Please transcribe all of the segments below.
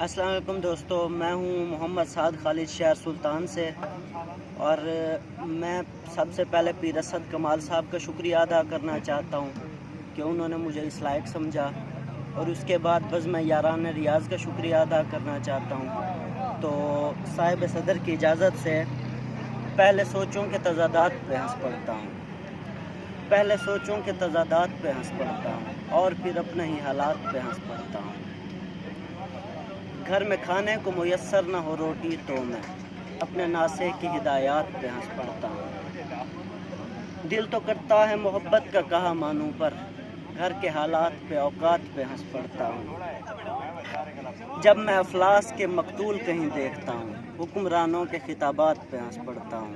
السلام علیکم دوستو، میں ہوں محمد سعد خالد شہر سلطان سے، اور میں سب سے پہلے پیر اسد کمال صاحب کا شکریہ ادا کرنا چاہتا ہوں کہ انہوں نے مجھے اس لائق سمجھا، اور اس کے بعد بس میں یاران ریاض کا شکریہ ادا کرنا چاہتا ہوں۔ تو صاحب صدر کی اجازت سے پہلے سوچوں کے تضادات پہ ہنس پڑتا ہوں، پہلے سوچوں کے تضادات پہ ہنس پڑتا ہوں، اور پھر اپنے ہی حالات پہ ہنس پڑتا ہوں۔ گھر میں کھانے کو میسر نہ ہو روٹی تو میں اپنے ناسے کی ہدایات پہ ہنس پڑتا ہوں۔ دل تو کرتا ہے محبت کا کہا مانوں، پر گھر کے حالات پہ اوقات پہ ہنس پڑتا ہوں۔ جب میں افلاس کے مقتول کہیں دیکھتا ہوں، حکمرانوں کے خطابات پہ ہنس پڑتا ہوں۔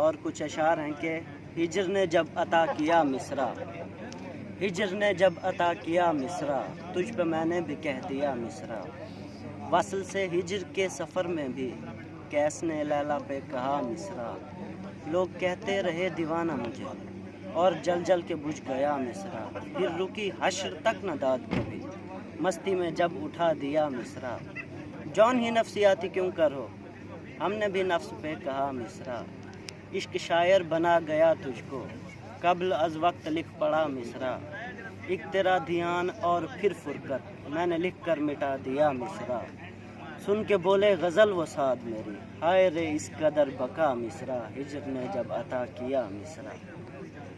اور کچھ اشعار ہیں کہ ہجر نے جب عطا کیا مصرع، ہجر نے جب عطا کیا مصرع، تجھ پہ میں نے بھی کہہ دیا مصرع۔ وصل سے ہجر کے سفر میں بھی کیس نے لیلا پہ کہا مصرع۔ لوگ کہتے رہے دیوانہ مجھے، اور جل جل کے بجھ گیا مصرع۔ پھر رکی حشر تک نہ داد کبھی، مستی میں جب اٹھا دیا مصرع۔ جون ہی نفسیاتی کیوں کرو، ہم نے بھی نفس پہ کہا مصرع۔ عشق شاعر بنا گیا تجھ کو، قبل از وقت لکھ پڑا مصرع۔ ایک تیرا دھیان اور پھر فرقت، میں نے لکھ کر مٹا دیا مصرع۔ سن کے بولے غزل و سعد میری، ہائے رے اس قدر بقا مصرع، ہجر نے جب عطا کیا مصرع۔